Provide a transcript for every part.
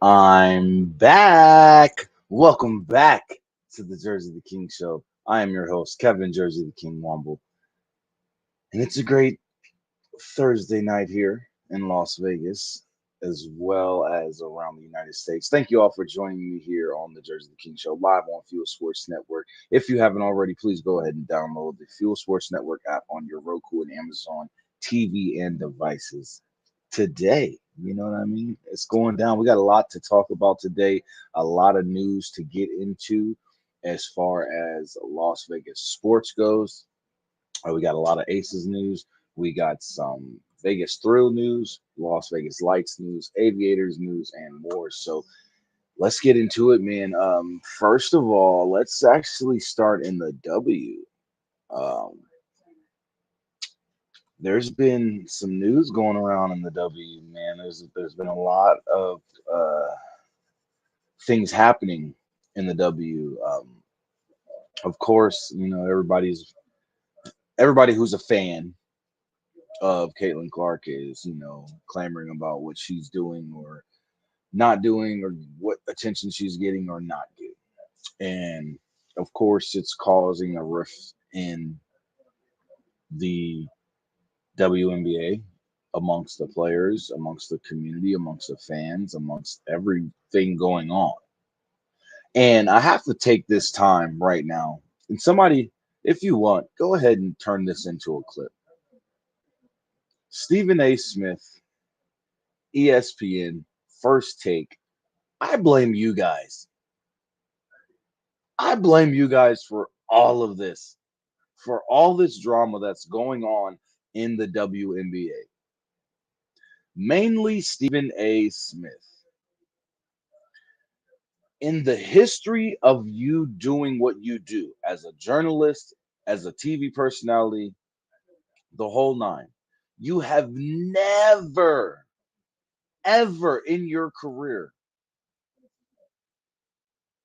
I'm back. Welcome back to the Jersey the King show. I am your host, Kevin Jersey the King Womble. And it's a great Thursday night here in Las Vegas, as well as around the United States. Thank you all for joining me here on the Jersey the King show, live on Fuel Sports Network. If you haven't already, please go ahead and download the Fuel Sports Network app on your Roku and Amazon TV and devices today. You know what I mean? It's going down. We got a lot to talk about today, a lot of news to get into as far as Las Vegas sports goes. We got a lot of Aces news. We got some Vegas Thrill news, Las Vegas Lights news, Aviators news, and more. So let's get into it, man. First of all, let's actually start in the W. Um, there's been some news going around in the W, man. There's been a lot of things happening in the W. Of course, everybody who's a fan of Caitlin Clark is clamoring about what she's doing or not doing, or what attention she's getting or not getting, and of course, it's causing a rift in the WNBA amongst the players, amongst the community, amongst the fans, amongst everything going on. And I have to take this time right now. And somebody, if you want, go ahead and turn this into a clip. Stephen A. Smith, ESPN, First Take. I blame you guys. I blame you guys for all of this, for all this drama that's going on in the WNBA. Mainly Stephen A. Smith. In the history of you doing what you do as a journalist, as a TV personality, the whole nine, you have never, ever in your career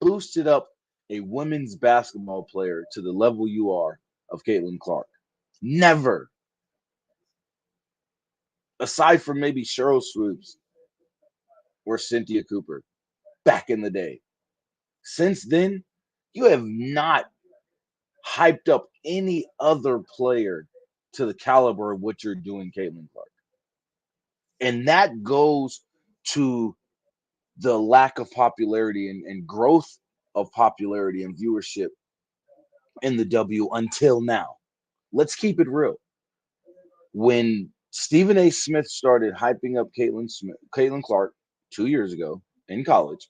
boosted up a women's basketball player to the level you are of Caitlin Clark. Never. Aside from maybe Cheryl Swoops or Cynthia Cooper back in the day. Since then, you have not hyped up any other player to the caliber of what you're doing, Caitlin Clark. And that goes to the lack of popularity and growth of popularity and viewership in the W until now. Let's keep it real. When Stephen A. Smith started hyping up Caitlin Clark 2 years ago in college,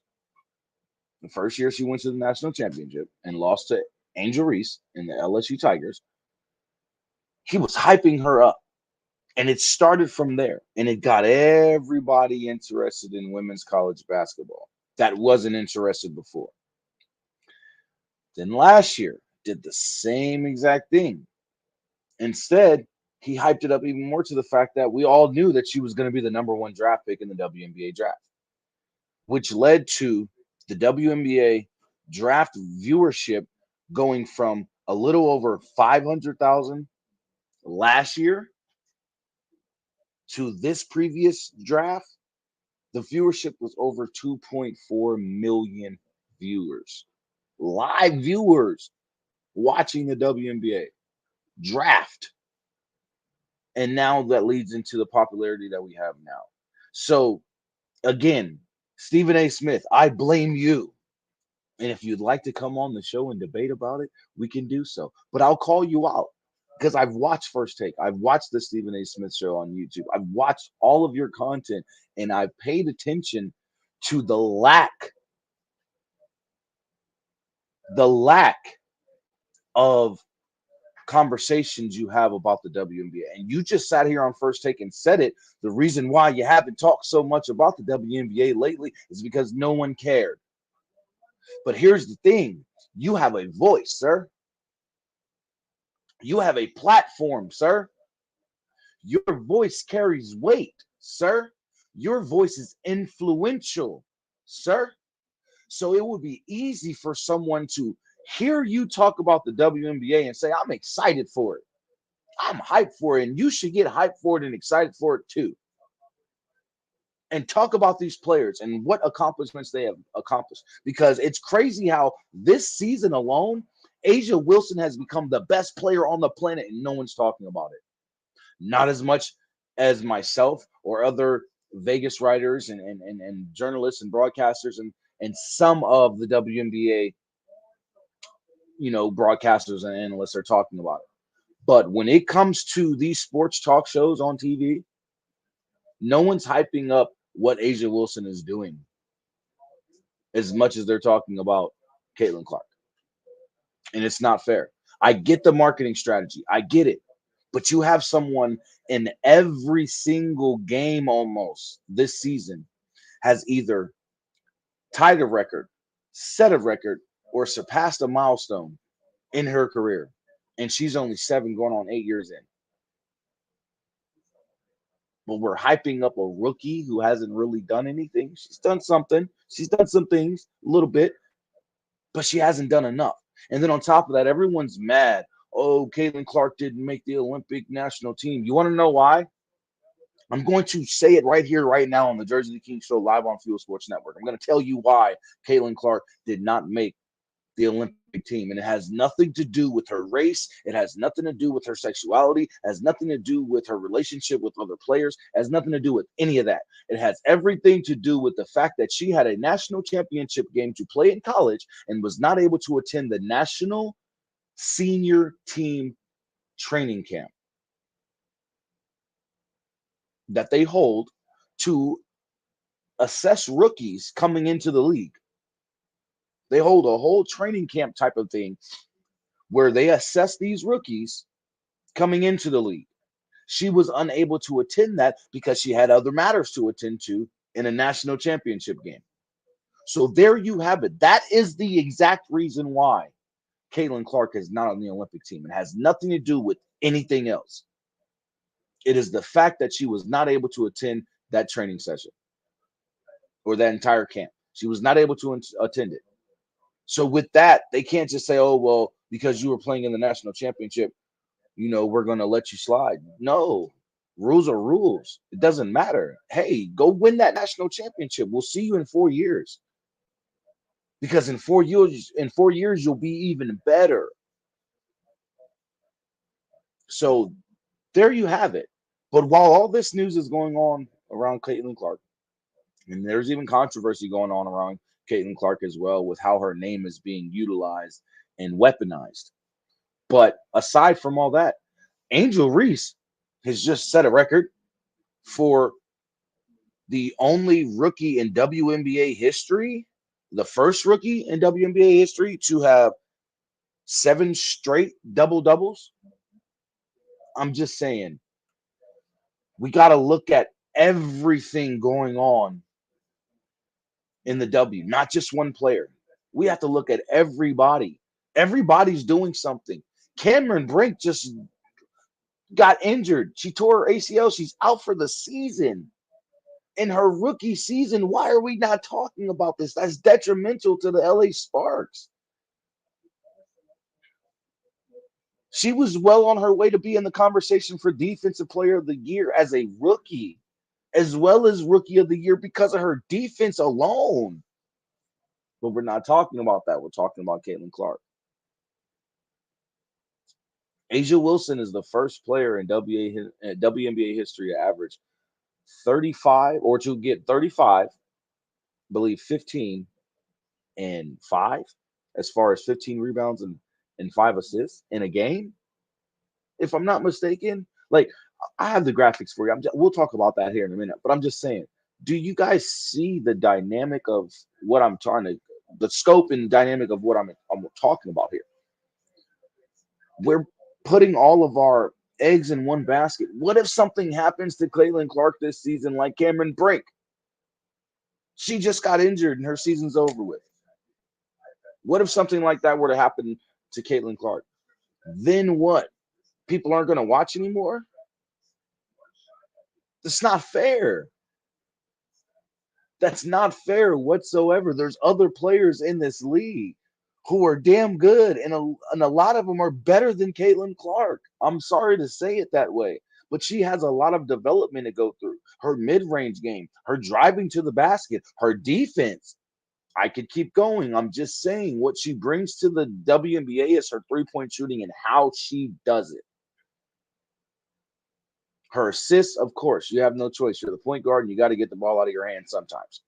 the first year she went to the national championship and lost to Angel Reese in the LSU Tigers, he was hyping her up. And it started from there. And it got everybody interested in women's college basketball that wasn't interested before. Then last year, did the same exact thing. Instead, he hyped it up even more to the fact that we all knew that she was going to be the number one draft pick in the WNBA draft, which led to the WNBA draft viewership going from a little over 500,000 last year to this previous draft. The viewership was over 2.4 million viewers, live viewers watching the WNBA draft. And now that leads into the popularity that we have now. So, again, Stephen A. Smith, I blame you. And if you'd like to come on the show and debate about it, we can do so. But I'll call you out because I've watched First Take. I've watched the Stephen A. Smith show on YouTube. I've watched all of your content and I've paid attention to the lack of conversations you have about the WNBA. And you just sat here on First Take and said it. The reason why you haven't talked so much about the WNBA lately is because no one cared. But here's the thing. You have a voice, sir. You have a platform, sir. Your voice carries weight, sir. Your voice is influential, sir. So it would be easy for someone to hear you talk about the WNBA and say, I'm excited for it. I'm hyped for it. And you should get hyped for it and excited for it too. and talk about these players and what accomplishments they have accomplished. Because it's crazy how this season alone, Asia Wilson has become the best player on the planet and no one's talking about it. Not as much as myself or other Vegas writers and journalists and broadcasters and some of the WNBA, broadcasters and analysts are talking about it. But when it comes to these sports talk shows on TV, no one's hyping up what Asia Wilson is doing as much as they're talking about Caitlin Clark. And it's not fair. I get the marketing strategy. I get it. But you have someone in every single game almost this season has either tied a record, set a record, or surpassed a milestone in her career. And she's only 7 going on 8 years in. But we're hyping up a rookie who hasn't really done anything. She's done something. She's done some things a little bit, but she hasn't done enough. And then on top of that, everyone's mad. Oh, Caitlin Clark didn't make the Olympic national team. You want to know why? I'm going to say it right here, right now on the Jersey the King Show live on Fuel Sports Network. I'm going to tell you why Caitlin Clark did not make the Olympic team. And it has nothing to do with her race. It has nothing to do with her sexuality. It has nothing to do with her relationship with other players. It has nothing to do with any of that. It has everything to do with the fact that she had a national championship game to play in college and was not able to attend the national senior team training camp that they hold to assess rookies coming into the league. They hold a whole training camp type of thing where they assess these rookies coming into the league. She was unable to attend that because she had other matters to attend to in a national championship game. So there you have it. That is the exact reason why Caitlin Clark is not on the Olympic team. It has nothing to do with anything else. It is the fact that she was not able to attend that training session or that entire camp. She was not able to attend it. So with that, they can't just say, oh, well, because you were playing in the national championship, we're going to let you slide. No, rules are rules. It doesn't matter. Hey, go win that national championship. We'll see you in 4 years. Because in 4 years, you'll be even better. So there you have it. But while all this news is going on around Caitlin Clark, and there's even controversy going on around Caitlin Clark as well with how her name is being utilized and weaponized. But aside from all that, Angel Reese has just set a record for the only rookie in WNBA history, the first rookie in WNBA history to have 7 straight double-doubles. I'm just saying, we got to look at everything going on in the W, not just one player. We have to look at everybody. Everybody's doing something. Cameron Brink just got injured. She tore her ACL. She's out for the season. In her rookie season, why are we not talking about this? That's detrimental to the LA Sparks. She was well on her way to be in the conversation for Defensive Player of the Year as a rookie, as well as Rookie of the Year because of her defense alone. But we're not talking about that. We're talking about Caitlin Clark. Asia Wilson is the first player in WNBA history to average 35 or to get 35, I believe 15 and 5 as far as 15 rebounds and 5 assists in a game. If I'm not mistaken, like I have the graphics for you. We'll talk about that here in a minute, but I'm just saying, do you guys see the dynamic of what I'm trying to, the scope and dynamic of what I'm talking about here? We're putting all of our eggs in one basket. What if something happens to Caitlin Clark this season like Cameron Brink? She just got injured and her season's over with. What if something like that were to happen to Caitlin Clark? Then what? People aren't going to watch anymore? That's not fair. That's not fair whatsoever. There's other players in this league who are damn good, and a lot of them are better than Caitlin Clark. I'm sorry to say it that way, but she has a lot of development to go through. her mid-range game, her driving to the basket, her defense. I could keep going. I'm just saying what she brings to the WNBA is her three-point shooting and how she does it. Her assists, of course, you have no choice. You're the point guard and you got to get the ball out of your hands sometimes.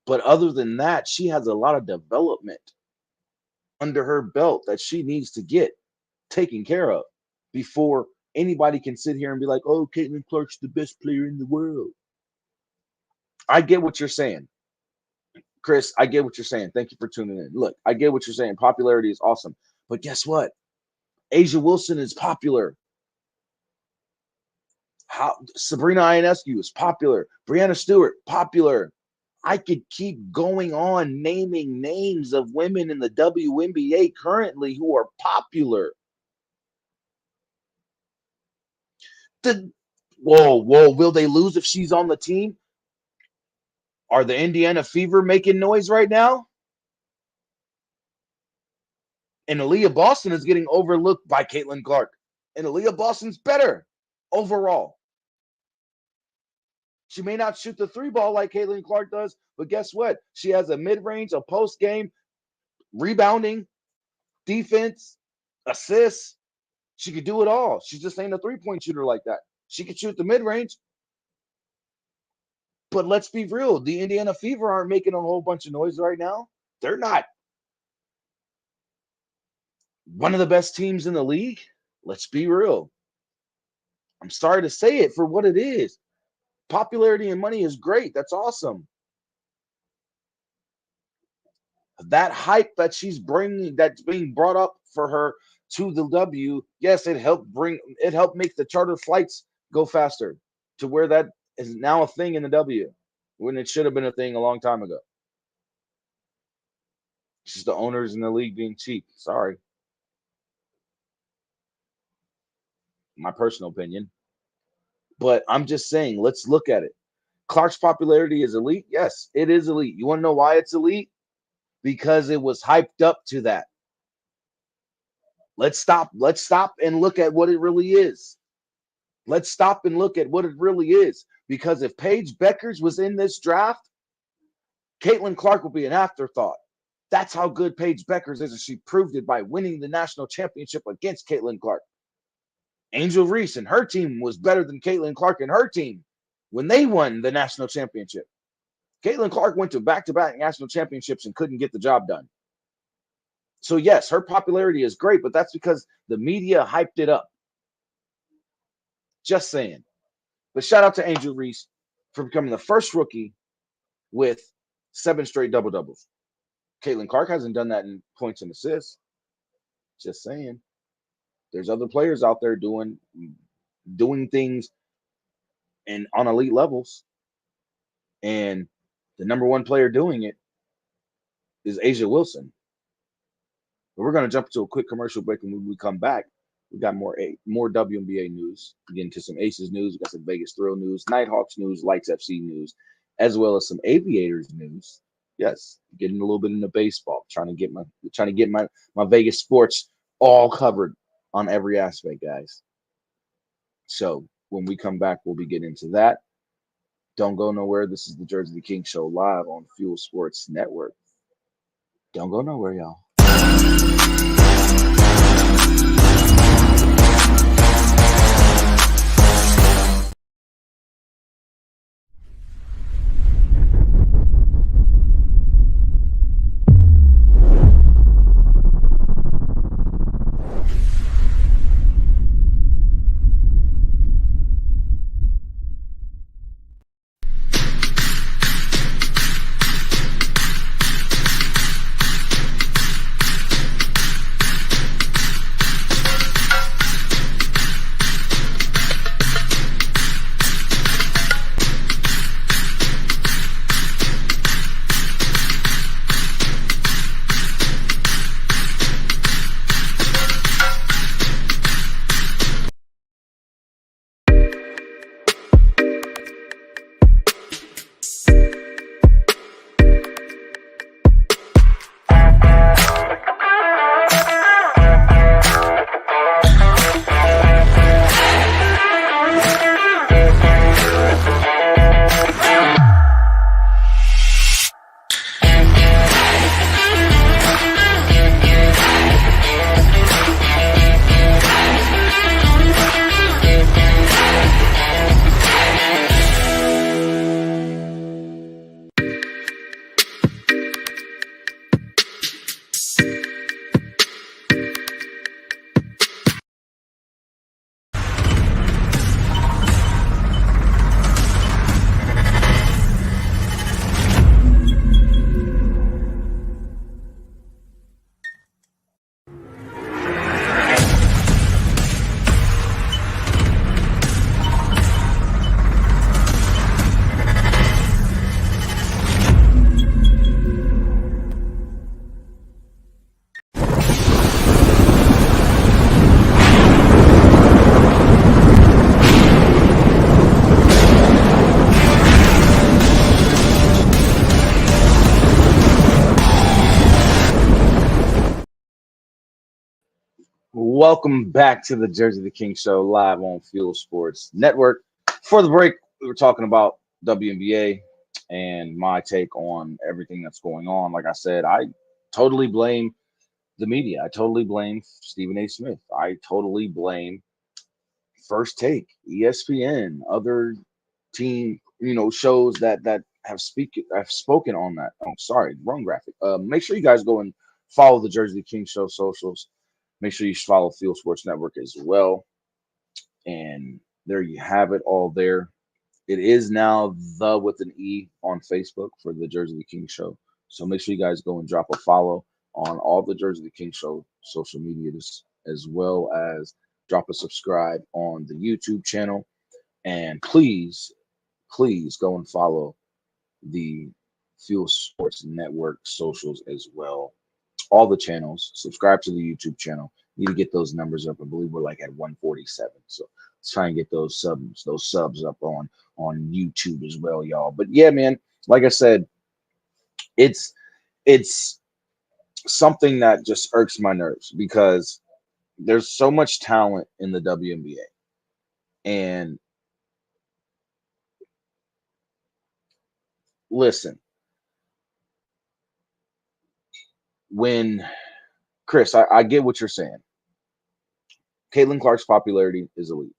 But other than that, she has a lot of development under her belt that she needs to get taken care of before anybody can sit here and be like, oh, Caitlin Clark's the best player in the world. I get what you're saying. Chris, I get what you're saying. Thank you for tuning in. Look, I get what you're saying. Popularity is awesome. But guess what? Asia Wilson is popular. Sabrina Ionescu is popular. Breanna Stewart, popular. I could keep going on naming names of women in the WNBA currently who are popular. Whoa, will they lose if she's on the team? Are the Indiana Fever making noise right now? And Aaliyah Boston is getting overlooked by Caitlin Clark. And Aaliyah Boston's better overall. She may not shoot the three ball like Caitlin Clark does, but guess what? She has a mid-range, a post-game, rebounding, defense, assists. She could do it all. She just ain't a three-point shooter like that. She could shoot the mid-range. But let's be real. The Indiana Fever aren't making a whole bunch of noise right now. They're not one of the best teams in the league. Let's be real. I'm sorry to say it for what it is. Popularity and money is great. That's awesome. That hype that she's bringing, that's being brought up for her to the W, yes, it helped make the charter flights go faster to where that is now a thing in the W when it should have been a thing a long time ago. It's just the owners in the league being cheap. Sorry. My personal opinion. But I'm just saying, let's look at it. Clark's popularity is elite. Yes, it is elite. You want to know why it's elite? Because it was hyped up to that. Let's stop and look at what it really is. Let's stop and look at what it really is. Because if Paige Beckers was in this draft, Caitlin Clark would be an afterthought. That's how good Paige Beckers is, and she proved it by winning the national championship against Caitlin Clark. Angel Reese and her team was better than Caitlin Clark and her team when they won the national championship. Caitlin Clark went to back-to-back national championships and couldn't get the job done. So, yes, her popularity is great, but that's because the media hyped it up. Just saying. But shout out to Angel Reese for becoming the first rookie with 7 straight double-doubles. Caitlin Clark hasn't done that in points and assists. Just saying. There's other players out there doing things and on elite levels. And the number one player doing it is Asia Wilson. But we're going to jump to a quick commercial break, and when we come back, we got more WNBA news. We get into some Aces news. We got some Vegas Thrill news, Nighthawks news, Lights FC news, as well as some Aviators news. Yes, getting a little bit into baseball, trying to get my Vegas sports all covered on every aspect, guys. So when we come back, we'll be getting into that. Don't go nowhere. This is the Jersey the King Show live on Fuel Sports Network. Don't go nowhere, y'all. Welcome back to the Jersey the King Show live on Fuel Sports Network. For the break, we were talking about WNBA and my take on everything that's going on. Like I said, I totally blame the media. I totally blame Stephen A. Smith. I totally blame First Take, ESPN, other team, shows that have spoken on that. Oh, sorry, wrong graphic. Make sure you guys go and follow the Jersey the King Show socials. Make sure you follow Fuel Sports Network as well. And there you have it all there. It is now the with an E on Facebook for the Jersey the King Show. So make sure you guys go and drop a follow on all the Jersey the King Show social media, as well as drop a subscribe on the YouTube channel. And please go and follow the Fuel Sports Network socials as well. All the channels. Subscribe to the YouTube channel. Need to get those numbers up. I believe we're like at 147. So let's try and get those subs up on YouTube as well, y'all. But yeah, man, like I said, it's something that just irks my nerves because there's so much talent in the WNBA. And listen, when Chris, I get what you're saying. Caitlin Clark's popularity is elite.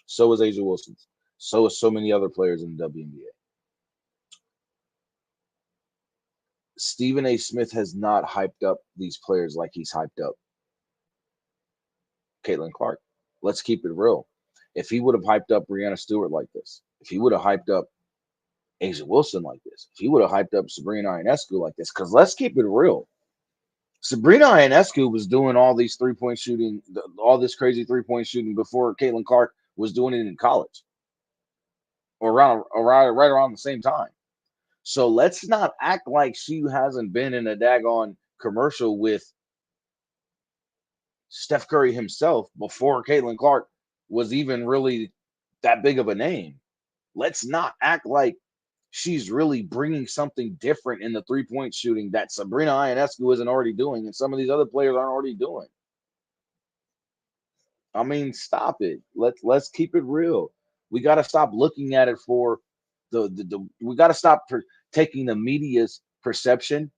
So is Asia Wilson's. So is so many other players in the WNBA. Stephen A. Smith has not hyped up these players like he's hyped up Caitlin Clark. Let's keep it real. If he would have hyped up Breanna Stewart like this, if he would have hyped up Asia Wilson like this, if he would have hyped up Sabrina Ionescu like this, because let's keep it real. Sabrina Ionescu was doing all these three-point shooting, all this crazy three-point shooting before Caitlin Clark was doing it in college, or right around the same time. So let's not act like she hasn't been in a daggone commercial with Steph Curry himself before Caitlin Clark was even really that big of a name. Let's not act like she's really bringing something different in the three-point shooting that Sabrina Ionescu isn't already doing and some of these other players aren't already doing. I mean, stop it. Let's keep it real. We got to stop looking at it for the we got to stop taking the media's perception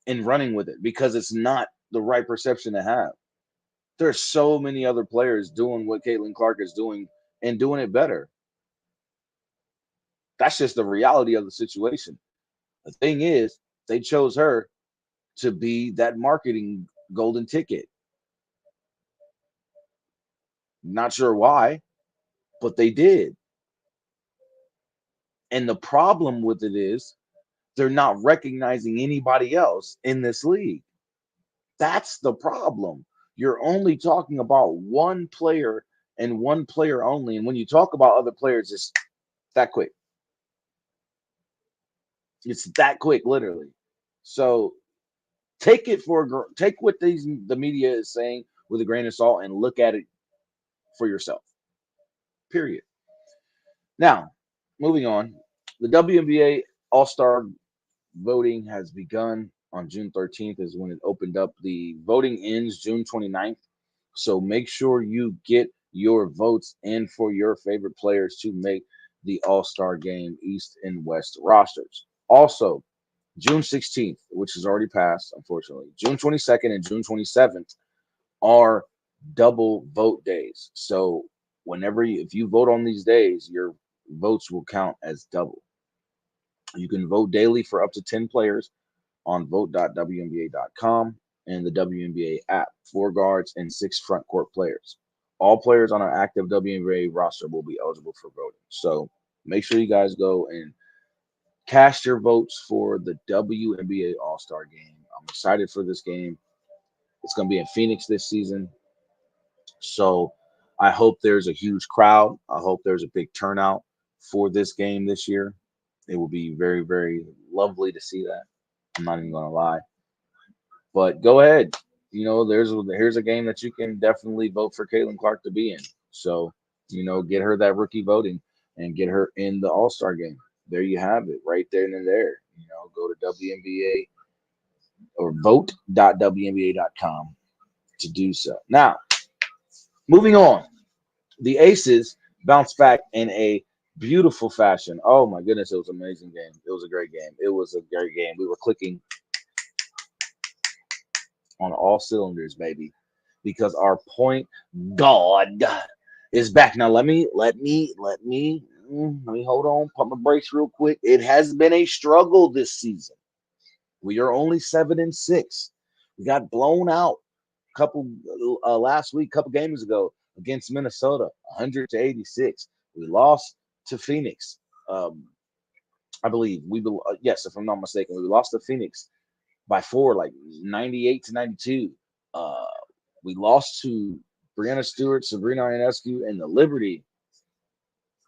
and running with it because it's not the right perception to have. There's so many other players doing what Caitlin Clark is doing and doing it better. That's just the reality of the situation. The thing is, they chose her to be that marketing golden ticket. Not sure why, but they did. And the problem with it is they're not recognizing anybody else in this league. That's the problem. You're only talking about one player and one player only. And when you talk about other players, it's that quick. It's that quick, literally. So take what the media is saying with a grain of salt and look at it for yourself. Period. Now, moving on, the WNBA All-Star voting has begun on June 13th is when it opened up. The voting ends June 29th. So make sure you get your votes in for your favorite players to make the All-Star Game East and West rosters. Also, June 16th, which has already passed, unfortunately, June 22nd and June 27th are double vote days. So if you vote on these days, your votes will count as double. You can vote daily for up to 10 players on vote.WNBA.com and the WNBA app, 4 guards and 6 front court players. All players on an active WNBA roster will be eligible for voting. So make sure you guys go and cast your votes for the WNBA All-Star Game. I'm excited for this game. It's going to be in Phoenix this season. So I hope there's a huge crowd. I hope there's a big turnout for this game this year. It will be very, very lovely to see that. I'm not even going to lie. But go ahead. Here's a game that you can definitely vote for Caitlin Clark to be in. So, get her that rookie voting and get her in the All-Star game. There you have it, right there and there. Go to WNBA or vote.WNBA.com to do so. Now, moving on, the Aces bounced back in a beautiful fashion. Oh my goodness, it was an amazing game. It was a great game. It was a great game. We were clicking on all cylinders, baby, because our point guard is back. Now let me hold on, pump my brakes real quick. It has been a struggle this season. We are only 7-6. We got blown out a couple last week, couple games ago against Minnesota, 100-86. We lost to Phoenix. I believe yes, if I'm not mistaken, we lost to Phoenix by 4, like 98-92. Uh, we lost to Brianna Stewart, Sabrina Ionescu, and the Liberty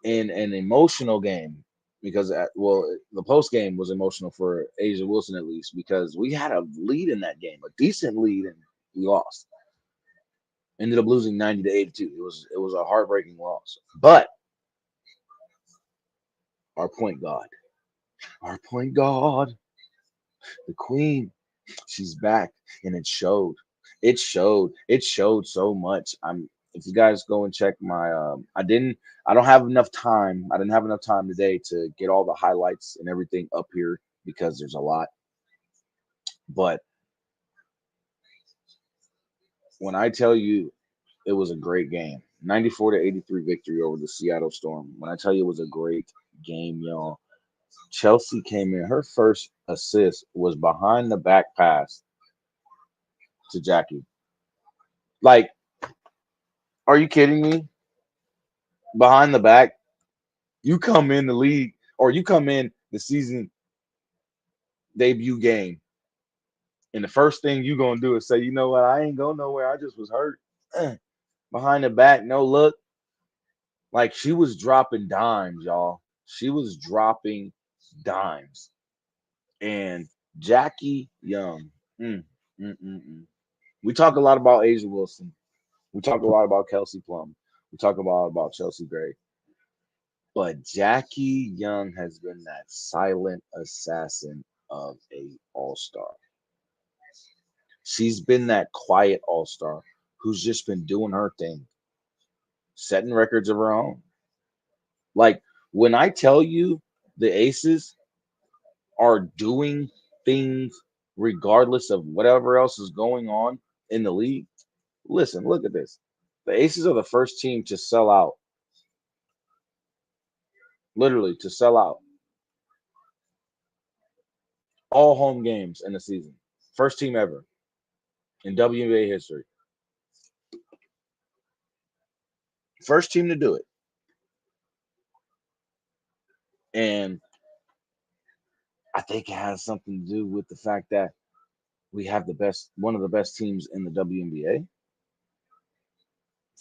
in an emotional game because the post game was emotional for Asia Wilson at least because we had a lead in that game, a decent lead, and we lost. Ended up losing 90-82. It was a heartbreaking loss. But our our point guard, the queen, she's back, and it showed. It showed. It showed so much. If you guys go and check my I don't have enough time. I didn't have enough time today to get all the highlights and everything up here because there's a lot. But when I tell you it was a great game, 94-83 victory over the Seattle Storm. When I tell you it was a great game, y'all. Chelsea came in. Her first assist was behind the back pass to Jackie. Like, are you kidding me? Behind the back, you come in the league or you come in the season debut game, and the first thing you gonna do is say, you know what, I ain't going nowhere. I just was hurt. Behind the back, no look. Like she was dropping dimes, y'all. She was dropping dimes. And Jackie Young. Mm, mm, mm, mm. We talk a lot about Asia Wilson. We talk a lot about Kelsey Plum. We talk a lot about Chelsea Gray. But Jackie Young has been that silent assassin of a all-star. She's been that quiet all-star who's just been doing her thing, setting records of her own. Like when I tell you the Aces are doing things regardless of whatever else is going on in the league, listen, look at this. The Aces are the first team to sell out, literally to sell out all home games in the season. First team ever in WNBA history. First team to do it. And I think it has something to do with the fact that we have one of the best teams in the WNBA,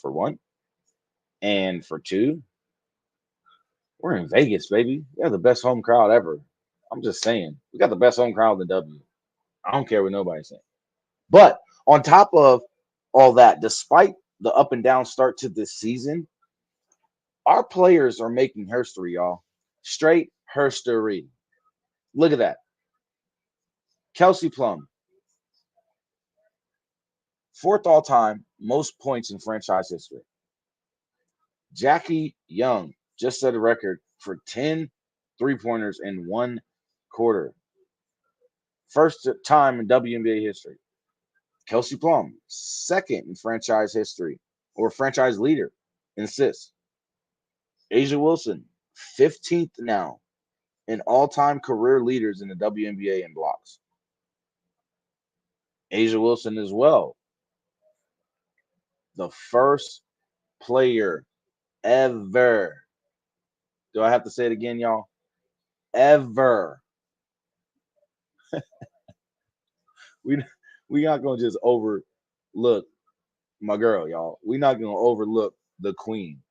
for one. And for two, we're in Vegas, baby. We have the best home crowd ever. I'm just saying. We got the best home crowd in the W. I don't care what nobody's saying. But on top of all that, despite the up and down start to this season, our players are making history, y'all. Straight history. Look at that. Kelsey Plum, fourth all time, most points in franchise history. Jackie Young just set a record for 10 3-pointers in one quarter. First time in WNBA history. Kelsey Plum, second in franchise history or franchise leader in assists. Asia Wilson, 15th now in all-time career leaders in the WNBA in blocks. Asia Wilson as well, the first player ever. Do I have to say it again, y'all? Ever. We we not gonna just overlook my girl, y'all. We're not gonna overlook the queen.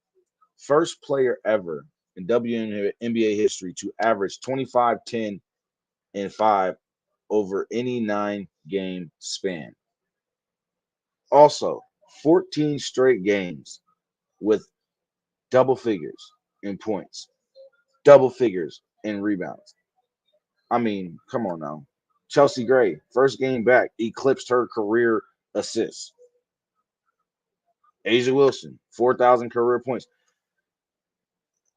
First player ever in WNBA history to average 25, 10, and 5 over any 9-game span. Also, 14 straight games with double figures in points, double figures in rebounds. I mean, come on now. Chelsea Gray, first game back, eclipsed her career assists. Asia Wilson, 4,000 career points.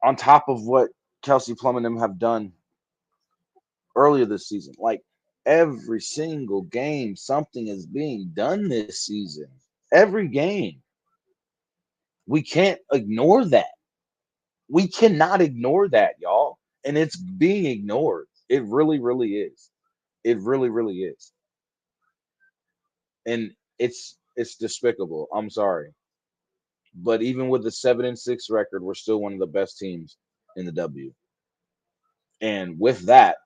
On top of what Kelsey Plum and them have done earlier this season. Like every single game, something is being done this season. Every game. We can't ignore that. We cannot ignore that, y'all. And it's being ignored. It really, really is. It really, really is. And it's despicable. I'm sorry. But even with the 7-6 record, we're still one of the best teams in the W. And with that,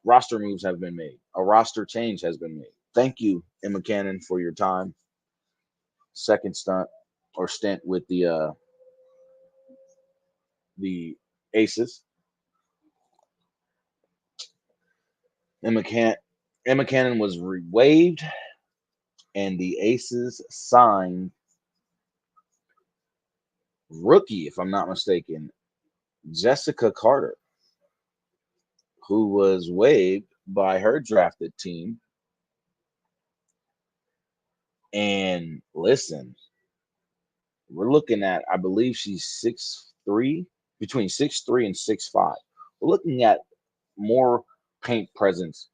roster moves have been made. A roster change has been made. Thank you, Emma Cannon, for your time. Second stint with the Aces. Emma Cannon was waived, and the Aces signed rookie, if I'm not mistaken, Jessica Carter, who was waived by her drafted team. And listen, we're looking at, I believe she's 6'3", between 6'3" and 6'5". We're looking at more paint presence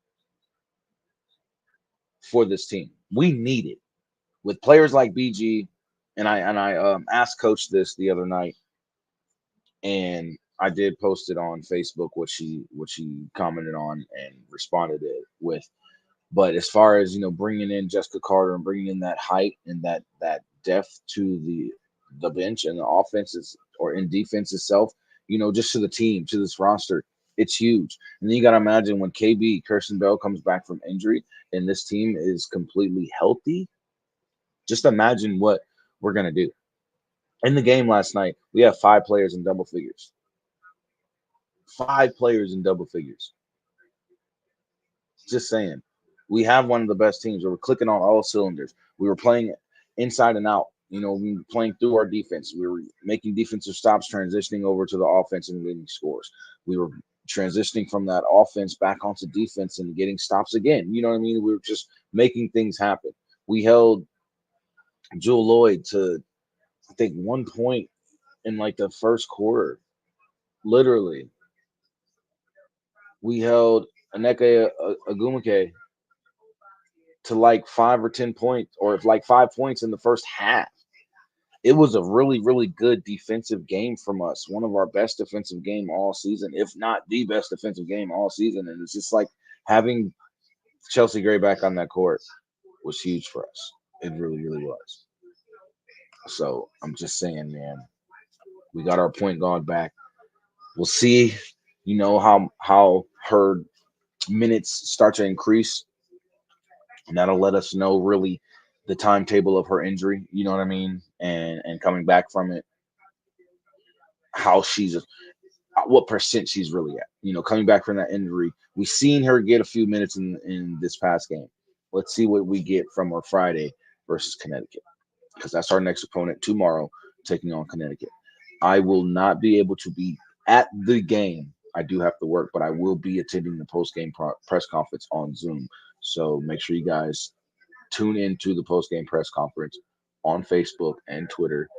for this team. We need it with players like BG. And I asked Coach this the other night, and I did post it on Facebook what she commented on and responded with. But as far as bringing in Jessica Carter and bringing in that height and that depth to the bench and the offenses or in defense itself, just to the team, to this roster, it's huge. And then you got to imagine when Kirsten Bell comes back from injury and this team is completely healthy. Just imagine what we're gonna do. In the game last night, we have 5 players in double figures. 5 players in double figures. Just saying. We have one of the best teams. We were clicking on all cylinders. We were playing inside and out. We were playing through our defense. We were making defensive stops, transitioning over to the offense and getting scores. We were transitioning from that offense back onto defense and getting stops again. You know what I mean? We were just making things happen. We held Jewel Lloyd to, I think, 1 point in like the first quarter. Literally. We held Aneka Agumake to like 5 or 10 points, or like 5 points in the first half. It was a really, really good defensive game from us. One of our best defensive game all season, if not the best defensive game all season. And it's just like having Chelsea Gray back on that court was huge for us. It really, really was. So I'm just saying, man, we got our point guard back. We'll see, how her minutes start to increase. And that'll let us know really the timetable of her injury, you know what I mean? And coming back from it, what percent she's really at. Coming back from that injury. We've seen her get a few minutes in this past game. Let's see what we get from her Friday versus Connecticut, because that's our next opponent tomorrow, taking on Connecticut. I will not be able to be at the game. I do have to work, but I will be attending the post-game press conference on Zoom. So make sure you guys tune into the post-game press conference on Facebook and Twitter.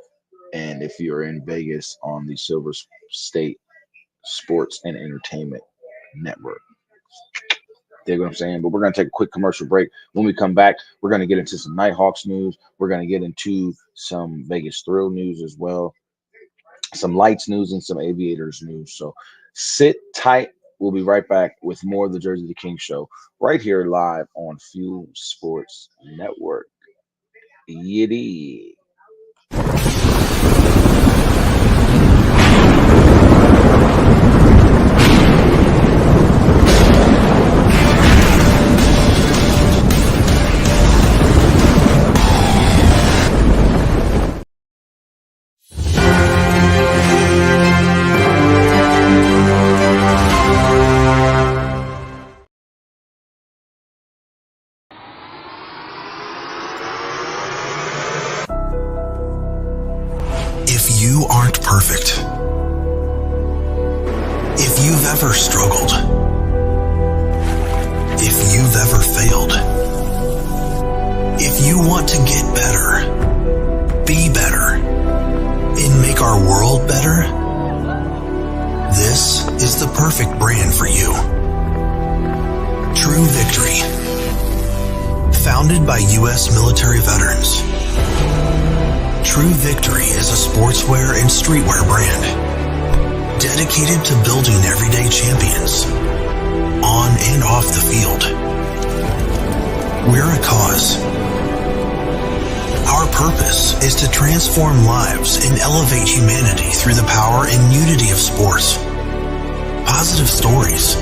And if you're in Vegas, on the Silver State Sports and Entertainment Network. You know what I'm saying? But we're going to take a quick commercial break. When we come back, we're going to get into some Nighthawks news. We're going to get into some Vegas Thrill news as well, some Lights news, and some Aviators news. So sit tight. We'll be right back with more of the Jersey the King show right here live on Fuel Sports Network. Yiddy. If you aren't perfect, if you've ever struggled, if you've ever failed, if you want to get better, be better, and make our world better? This is the perfect brand for you. True Victory. Founded by U.S. military veterans, True Victory is a sportswear and streetwear brand dedicated to building everyday champions on and off the field. We're a cause. Our purpose is to transform lives and elevate humanity through the power and unity of sports, positive stories,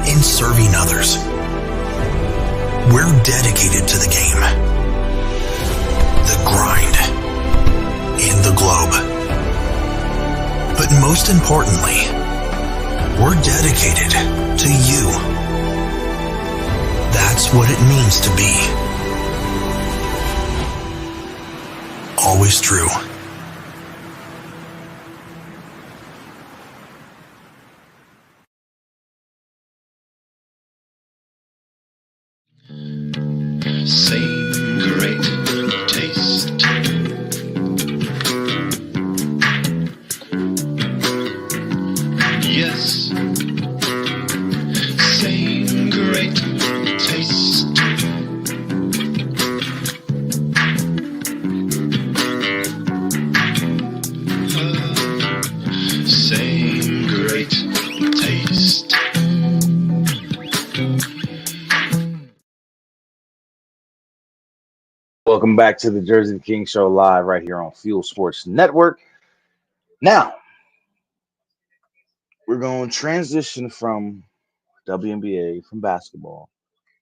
and serving others. We're dedicated to the game, the grind, and the globe. But most importantly, we're dedicated to you. That's what it means to be. Always true. Same great taste. Yes, same great taste. Same great taste. Welcome back to the Jersey King Show live right here on Fuel Sports Network. Now, we're going to transition from WNBA, from basketball,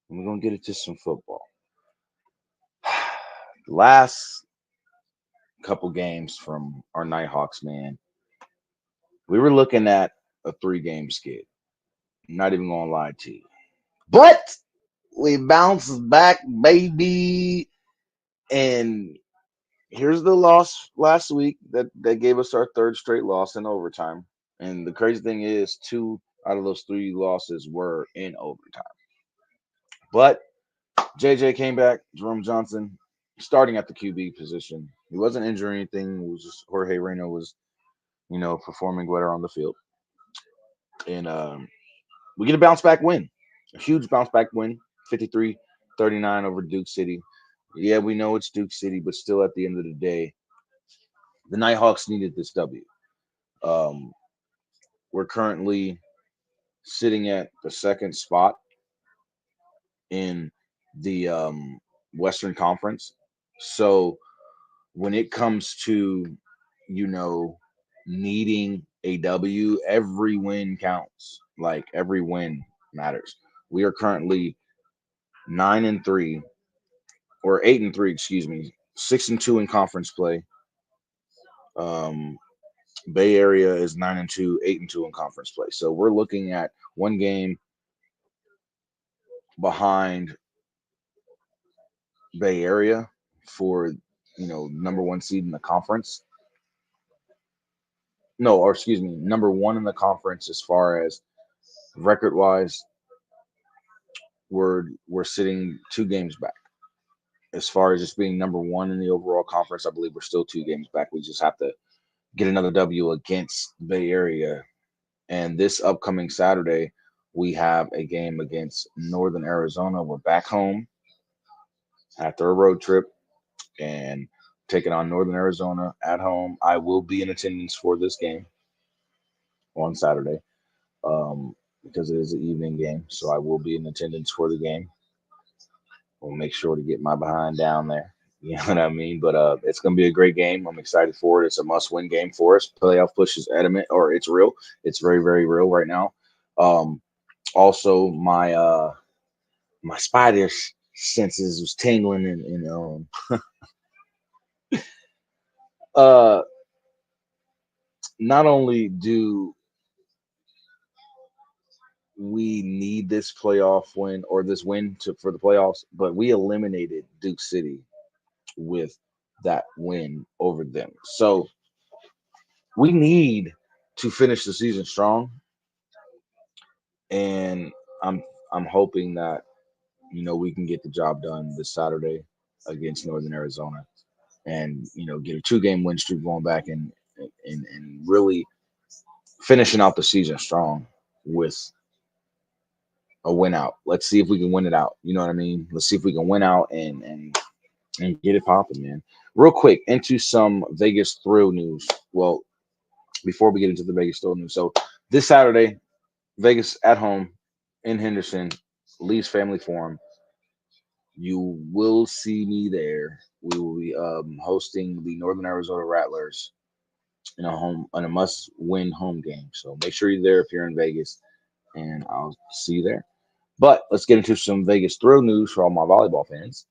and we're going to get into some football. The last couple games from our Nighthawks, man, we were looking at a 3-game skid. I'm not even going to lie to you. But we bounced back, baby. And here's the loss last week that gave us our 3rd straight loss in overtime. And the crazy thing is, 2 out of those 3 losses were in overtime. But JJ came back, Jerome Johnson, starting at the QB position. He wasn't injured or anything. It was just Jorge Reno was, performing better on the field. And we get a bounce back win, a huge bounce back win, 53-39 over Duke City. Yeah, we know it's Duke City, but still at the end of the day, the Nighthawks needed this W. Um, we're currently sitting at the 2nd spot in the Western Conference. So when it comes to, needing a W, every win counts. Like every win matters. We are currently 9-3 or 8-3, excuse me, 6-2 in conference play. Um, Bay Area is 9-2, 8-2 in conference play. So we're looking at one game behind Bay Area for number 1 seed in the conference. No, or excuse me, number 1 in the conference as far as record wise. We're sitting 2 games back. As far as just being number 1 in the overall conference, I believe we're still 2 games back. We just have to get another W against Bay Area. And this upcoming Saturday, we have a game against Northern Arizona. We're back home after a road trip and taking on Northern Arizona at home. I will be in attendance for this game on Saturday because it is an evening game. So I will be in attendance for the game. We'll make sure to get my behind down there. You know what I mean? But it's going to be a great game. I'm excited for it. It's a must-win game for us. Playoff push is adamant, or it's real. It's very, very real right now. Also, my spider senses was tingling, and uh, not only do we need this playoff win or this win for the playoffs, but we eliminated Duke City with that win over them. So we need to finish the season strong, and I'm hoping that we can get the job done this Saturday against Northern Arizona. and get a 2 game win streak going back and really finishing out the season strong with a win out. Let's see if we can win it out. You know what I mean? Let's see if we can win out and get it popping, man. Real quick into some Vegas thrill news. Well, before we get into the Vegas thrill news, so this Saturday, Vegas at home in Henderson, Lee's Family Forum. You will see me there. We will be hosting the Northern Arizona Rattlers in a must-win home game. So make sure you're there if you're in Vegas, and I'll see you there. But let's get into some Vegas thrill news for all my volleyball fans.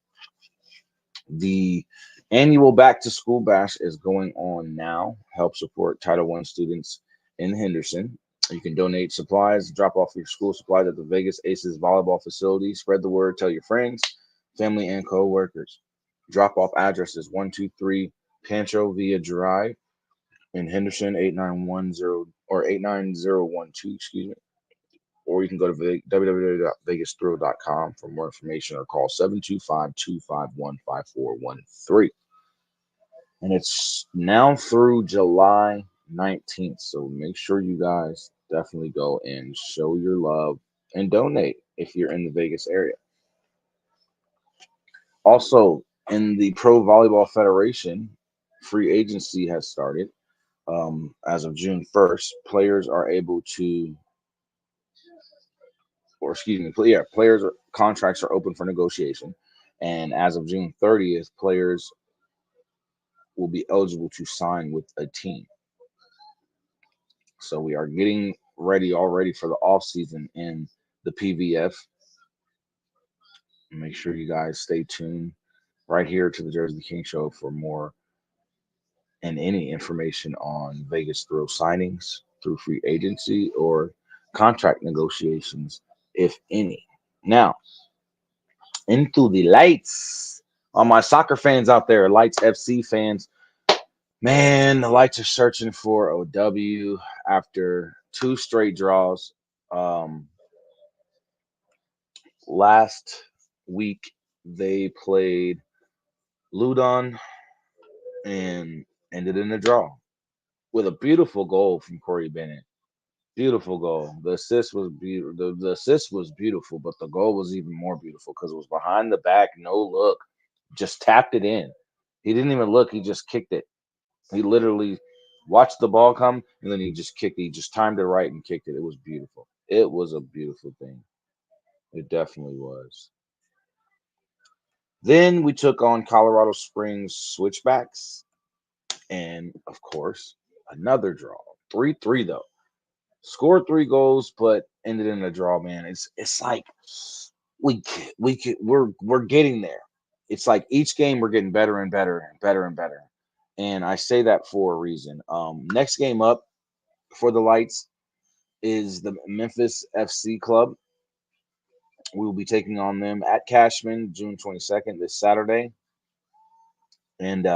The annual Back to School Bash is going on now. Help support Title I students in Henderson. You can donate supplies, drop off your school supplies at the Vegas Aces volleyball facility. Spread the word, tell your friends, family, and co-workers. Drop off addresses 123 Pancho Villa Drive in Henderson 89110 or 89012, excuse me. Or you can go to www.vegasthrill.com for more information or call 725-251-5413. And it's now through July 19th. So make sure you guys definitely go and show your love and donate if you're in the Vegas area. Also, in the Pro Volleyball Federation, free agency has started. As of June 1st, players are able to, or excuse me, contracts are open for negotiation. And as of June 30th, players will be eligible to sign with a team. So we are getting ready already for the off season in the PVF. Make sure you guys stay tuned right here to the Jersey King Show for more and any information on Vegas Thrill signings through free agency or contract negotiations, if any. Now, into the lights. All my soccer fans out there, Lights FC fans, man, the Lights are searching for a W after 2 straight draws. Um, Last week they played Ludon and ended in a draw with a beautiful goal from Corey Bennett. Beautiful goal. The assist was beautiful. The assist was beautiful, but the goal was even more beautiful because it was behind the back, no look, just tapped it in. He didn't even look. He just kicked it. He literally watched the ball come and then he just kicked it. He just timed it right and kicked it. It was beautiful. It was a beautiful thing. It definitely was. Then we took on Colorado Springs Switchbacks, and of course, another draw. 3-3 though. Scored 3 goals, but ended in a draw, man. It's like we're getting there. It's like each game we're getting better and better and better and better. And I say that for a reason. Next game up for the Lights is the Memphis FC Club. We will be taking on them at Cashman June 22nd this Saturday. And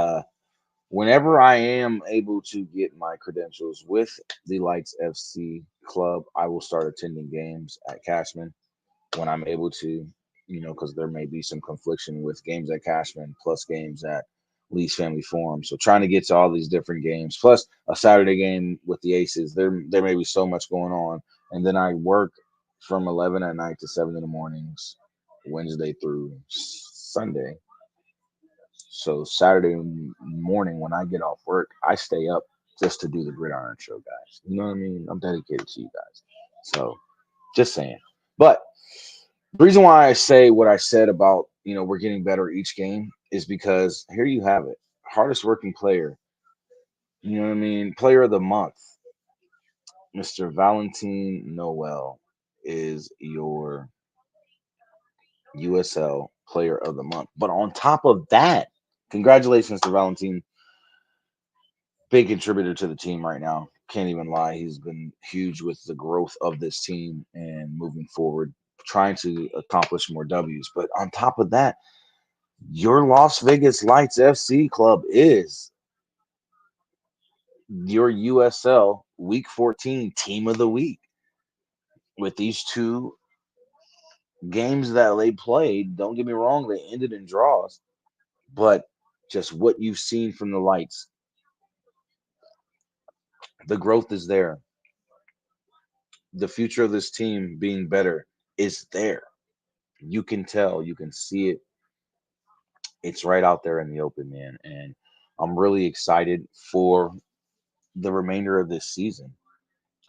whenever I am able to get my credentials with the Lights FC Club, I will start attending games at Cashman when I'm able to, because there may be some confliction with games at Cashman plus games at Lee's Family Forum. So trying to get to all these different games, plus a Saturday game with the Aces, there may be so much going on. And then I work from 11 at night to 7 in the mornings, Wednesday through Sunday. So Saturday morning when I get off work, I stay up just to do the Gridiron Show, guys. You know what I mean? I'm dedicated to you guys. So just saying. But the reason why I say what I said about, we're getting better each game is because here you have it. Hardest working player, you know what I mean? Player of the month, Mr. Valentin Noel is your USL player of the month. But on top of that, congratulations to Valentin. Big contributor to the team right now. Can't even lie. He's been huge with the growth of this team and moving forward, trying to accomplish more W's. But on top of that, your Las Vegas Lights FC club is your USL Week 14 Team of the Week. With these 2 games that they played, don't get me wrong, they ended in draws. But just what you've seen from the lights, the growth is there. The future of this team being better is there. You can tell, you can see it. It's right out there in the open, man. And I'm really excited for the remainder of this season.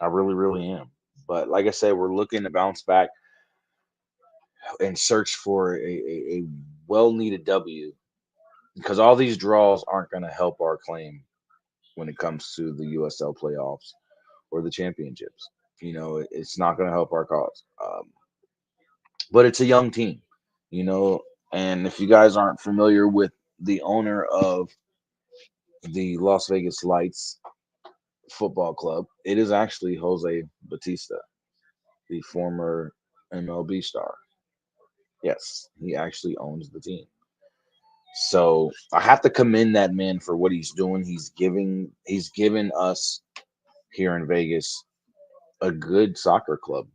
I really, really am. But like I said, we're looking to bounce back and search for a well needed W, because all these draws aren't going to help our claim when it comes to the USL playoffs or the championships. It's not going to help our cause. But it's a young team, you know. And if you guys aren't familiar with the owner of the Las Vegas Lights Football Club, it is actually Jose Batista, the former MLB star. Yes, he actually owns the team. So I have to commend that man for what he's doing. He's given us here in Vegas a good soccer club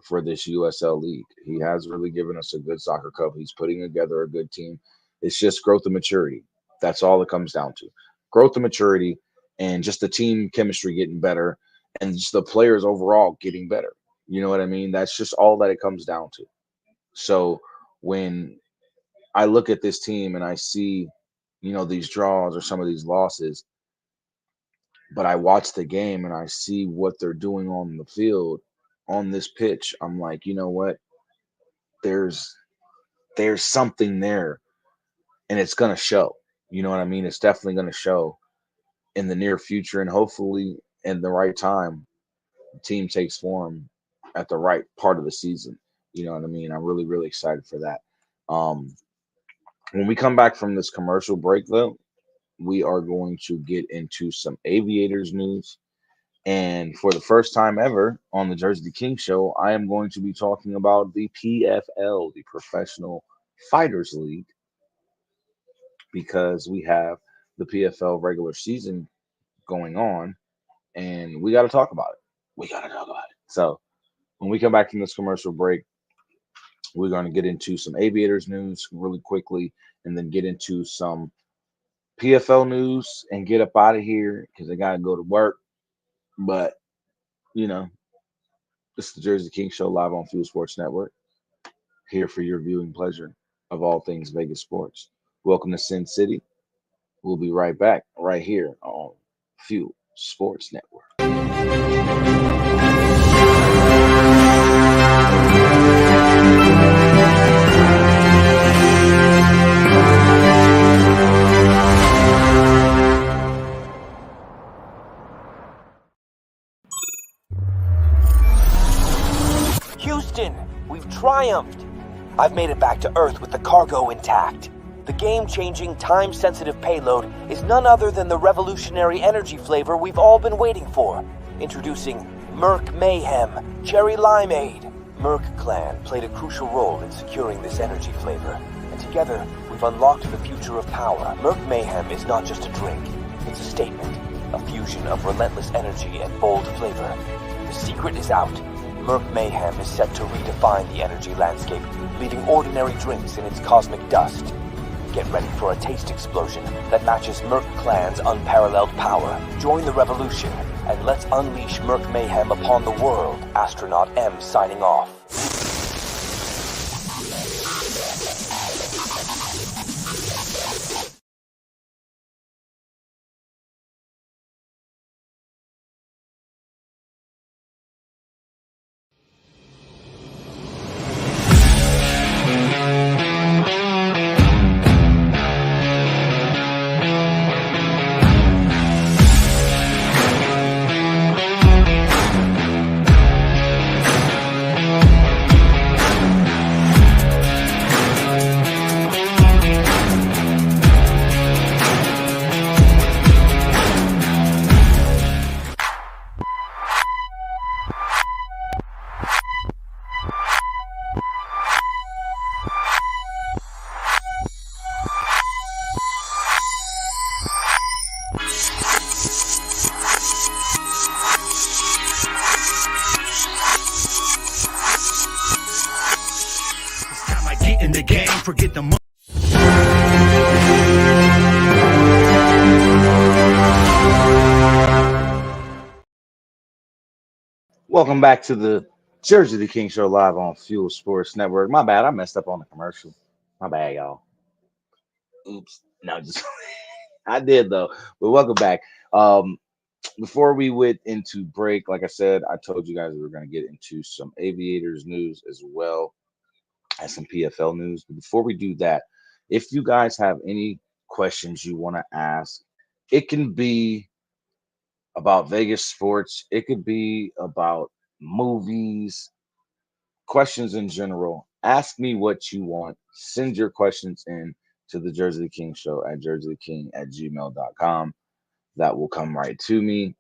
for this USL league. He has really given us a good soccer club. He's putting together a good team. It's just growth and maturity. That's all it comes down to. Growth and maturity, and just the team chemistry getting better, and just the players overall getting better. You know what I mean? That's just all that it comes down to. So when I look at this team and I see, these draws or some of these losses, but I watch the game and I see what they're doing on the field, on this pitch, I'm like, you know what? There's something there, and it's gonna show. You know what I mean? It's definitely gonna show in the near future, and hopefully in the right time, the team takes form at the right part of the season. You know what I mean? I'm really, really excited for that. When we come back from this commercial break, though, we are going to get into some Aviators news. And for the first time ever on the Jersey King Show, I am going to be talking about the PFL, the Professional Fighters League, because we have the PFL regular season going on, and we got to talk about it. So when we come back from this commercial break, we're going to get into some Aviators news really quickly, and then get into some PFL news and get up out of here because I got to go to work. But, this is the Jersey King Show live on Fuel Sports Network, here for your viewing pleasure of all things Vegas sports. Welcome to Sin City. We'll be right back right here on Fuel Sports Network. Houston, we've triumphed. I've made it back to Earth with the cargo intact. The game-changing, time-sensitive payload is none other than the revolutionary energy flavor we've all been waiting for. Introducing Merc Mayhem Cherry Limeade. Merc Clan played a crucial role in securing this energy flavor, and together we've unlocked the future of power. Merc Mayhem is not just a drink, it's a statement, a fusion of relentless energy and bold flavor. The secret is out. Merc Mayhem is set to redefine the energy landscape, leaving ordinary drinks in its cosmic dust. Get ready for a taste explosion that matches Merc Clan's unparalleled power. Join the revolution, and let's unleash Merc Mayhem upon the world. Astronaut M signing off. In the game, forget the money. Welcome back to the Jersey the King Show live on Fuel Sports Network. My bad, I messed up on the commercial. My bad, y'all. Oops. No, just I did though. But welcome back. Um, Before we went into break, like I said, I told you guys we were going to get into some Aviators news as well as some PFL news. But before we do that, if you guys have any questions you want to ask, it can be about Vegas sports, it could be about movies, questions in general. Ask me what you want. Send your questions in to the Jersey the King Show at jerseytheking@gmail.com. That will come right to me.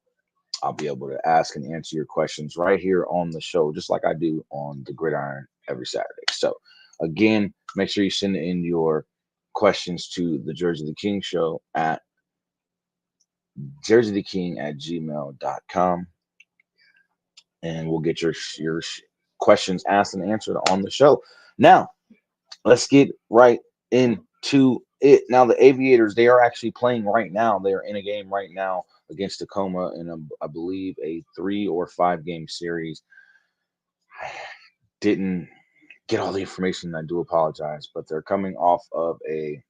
I'll be able to ask and answer your questions right here on the show, just like I do on the Gridiron every Saturday. So, again, make sure you send in your questions to the Jersey the King Show at jerseytheking@gmail.com, and we'll get your questions asked and answered on the show. Now, let's get right into it. Now, the Aviators, they are actually playing right now. They are in a game right now against Tacoma in, I believe, a 3 or 5 game series. I didn't get all the information. I do apologize, but they're coming off of a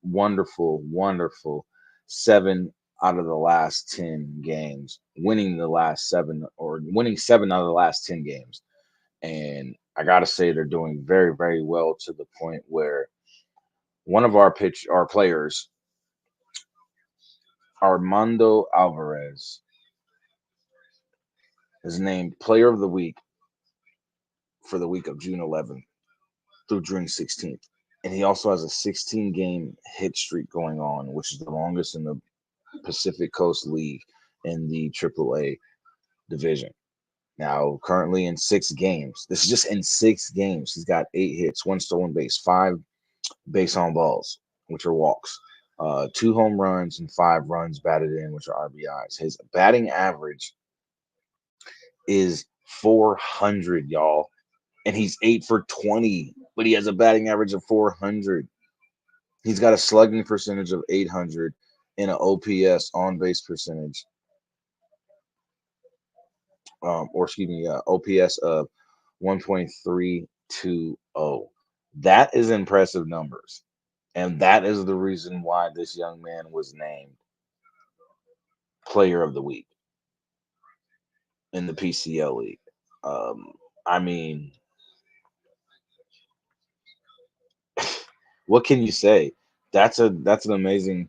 wonderful, wonderful 7 out of the last 10 games, winning the last seven or winning 7 out of the last 10 games. And I got to say, they're doing very, very well to the point where one of our players, Armando Alvarez, is named Player of the Week for the week of June 11th through June 16th. And he also has a 16 game hit streak going on, which is the longest in the Pacific Coast League in the AAA division. Now, currently in 6 games, this is just in 6 games, he's got 8 hits, 1 stolen base, 5 base on balls, which are walks, 2 home runs, and 5 runs batted in, which are RBIs. His batting average is 400, y'all, and he's 8 for 20, but he has a batting average of 400. He's got a slugging percentage of 800 and an OPS on base percentage, OPS of 1.320. That is impressive numbers. And that is the reason why this young man was named Player of the Week in the PCL League. Um, I mean, what can you say? That's an amazing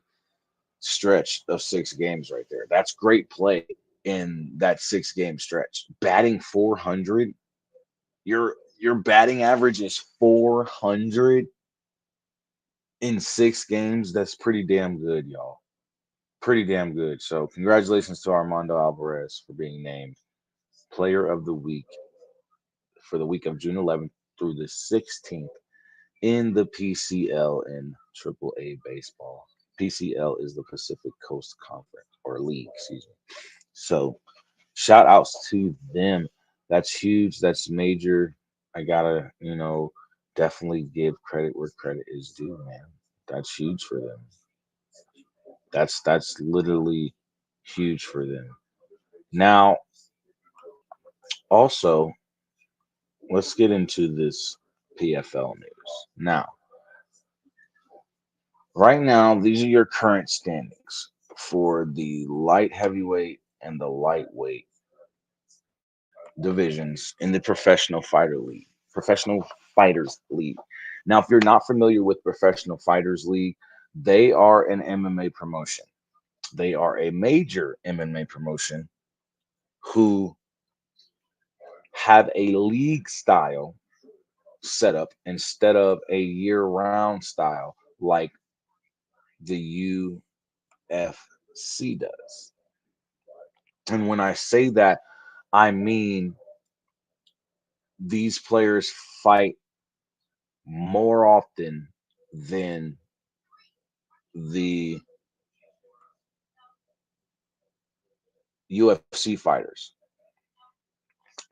stretch of 6 games right there. That's great play in that 6 game stretch. Batting 400, your batting average is 400 in 6 games. That's pretty damn good, y'all. Pretty damn good. So congratulations to Armando Alvarez for being named Player of the Week for the week of June 11th through the 16th in the PCL and AAA baseball. PCL is the Pacific Coast Conference or League, excuse me. So shout outs to them. That's huge. That's major. I gotta, definitely give credit where credit is due, man. That's huge for them. That's literally huge for them. Now, also, let's get into this PFL news. Now, right now, these are your current standings for the light heavyweight and the lightweight divisions in the Professional Fighters League. Now, if you're not familiar with Professional Fighters League, they are an MMA promotion. They are a major MMA promotion who have a league style setup instead of a year-round style like the UFC does. And when I say that, I mean these players fight more often than the UFC fighters.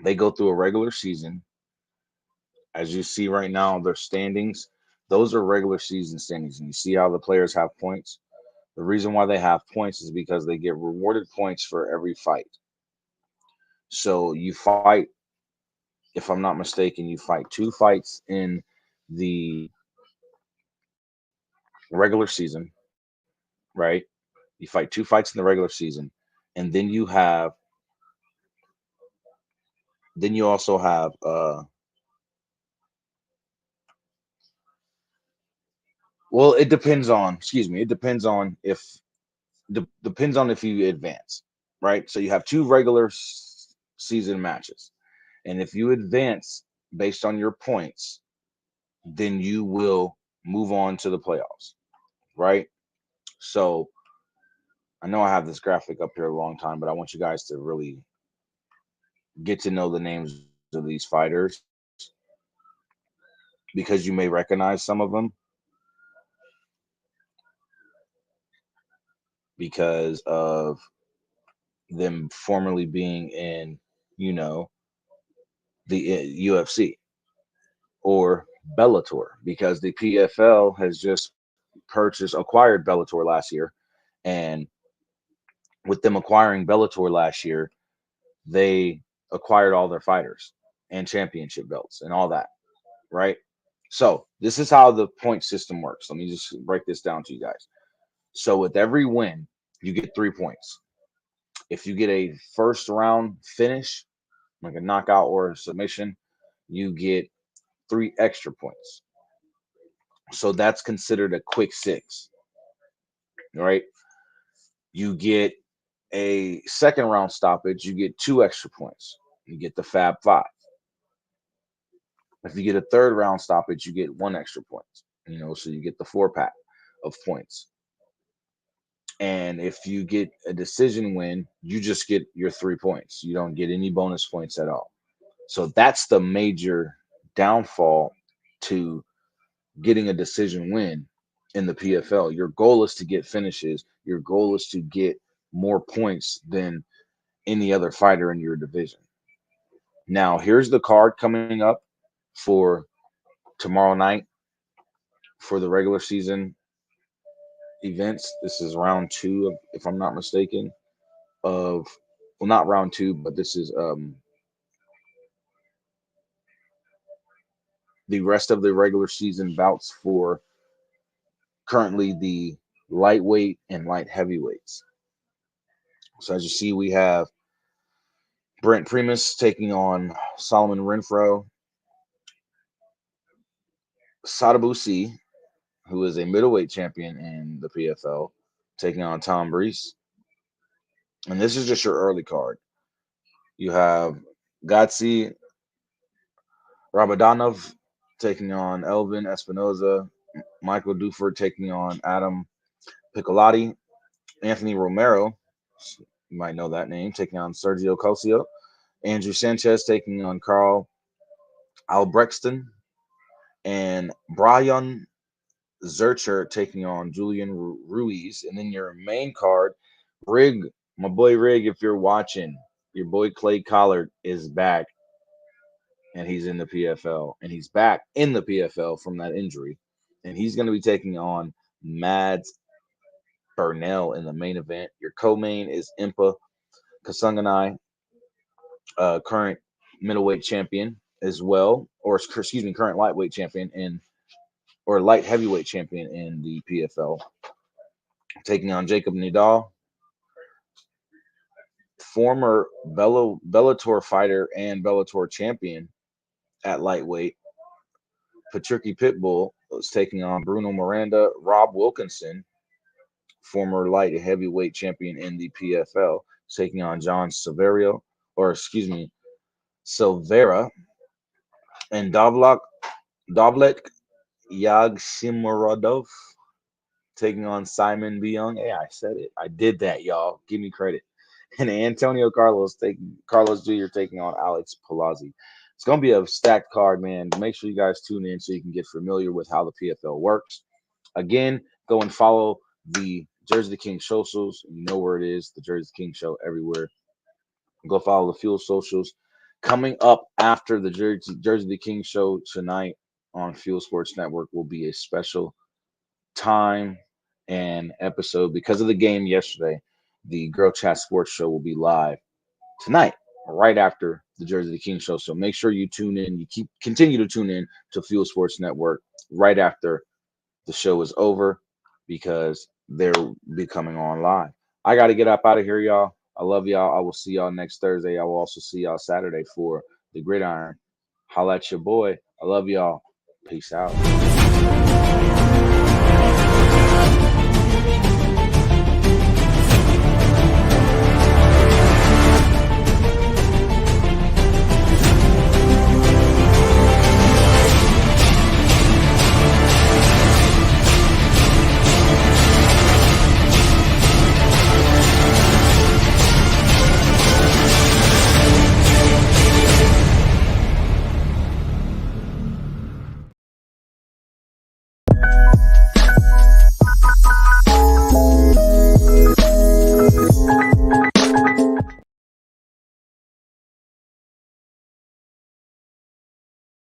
They go through a regular season. As you see right now, their standings, those are regular season standings. And you see how the players have points? The reason why they have points is because they get rewarded points for every fight. So you fight, if I'm not mistaken, you fight two fights in the regular season, right? You fight two fights in the regular season, and then you also have well, it depends on, excuse me, it depends on if depends on if you advance, right? So you have two regular season matches, and if you advance based on your points, then you will move on to the playoffs, right? So I know I have this graphic up here a long time, but I want you guys to really get to know the names of these fighters because you may recognize some of them because of them formerly being in, you know, the UFC or Bellator because the PFL has just acquired Bellator last year. And with them acquiring Bellator last year, they acquired all their fighters and championship belts and all that, right? So this is how the point system works. Let me just break this down to you guys. So with every win, you get 3 points. If you get a first round finish, like a knockout or a submission, you get 3 extra points. So that's considered a quick six, right? You get a second round stoppage, you get 2 extra points. You get the Fab Five. If you get a third round stoppage, you get 1 extra point. So you get the 4 pack of points. And if you get a decision win, you just get your 3 points. You don't get any bonus points at all. So that's the major downfall to getting a decision win in the PFL. Your goal is to get finishes. Your goal is to get more points than any other fighter in your division. Now, here's the card coming up for tomorrow night for the regular season events. This is round two, if I'm not mistaken, of well, not round two, but this is the rest of the regular season bouts for currently the lightweight and light heavyweights. So as you see, we have Brent Primus taking on Solomon Renfro, Sadabusi, who is a middleweight champion in the PFL, taking on Tom Breese. And this is just your early card. You have Gatsi Rabadanov taking on Elvin Espinoza, Michael Duford taking on Adam Piccolotti, Anthony Romero, you might know that name, taking on Sergio Cosio, Andrew Sanchez taking on Carl Albrechtston, and Brian Zurcher taking on Julian Ruiz. And then your main card, Rig, my boy Rig, if you're watching, your boy Clay Collard is back and he's in the PFL. And he's back in the PFL from that injury. And he's going to be taking on Mads Burnell in the main event. Your co-main is Impa Kasanganai, current middleweight champion as well, or excuse me, current lightweight champion or light heavyweight champion in the PFL, taking on Jacob Nidal, former Bellator fighter and Bellator champion at lightweight. Patricky Pitbull was taking on Bruno Miranda. Rob Wilkinson, former light heavyweight champion in the PFL, taking on John Silverio, or excuse me, Silvera, and Dovlek Yagsimuradov taking on Simon Byung. Hey, I said it. I did that, y'all. Give me credit. And Antonio Carlos Jr. taking on Alex Palazzi. It's gonna be a stacked card, man. Make sure you guys tune in so you can get familiar with how the PFL works. Again, go and follow the Jersey the King socials. You know where it is, the Jersey the King Show everywhere. Go follow the Fuel socials. Coming up after the Jersey the King Show tonight on Fuel Sports Network will be a special time and episode because of the game yesterday. The Girl Chat Sports Show will be live tonight. right after the Jersey the King show. So make sure you tune in. You continue to tune in to Fuel Sports Network right after the show is over because they'll be coming on live. I got to get up out of here, y'all. I love y'all. I will see y'all next Thursday. I will also see y'all Saturday for the Gridiron. Holla at your boy. I love y'all. Peace out.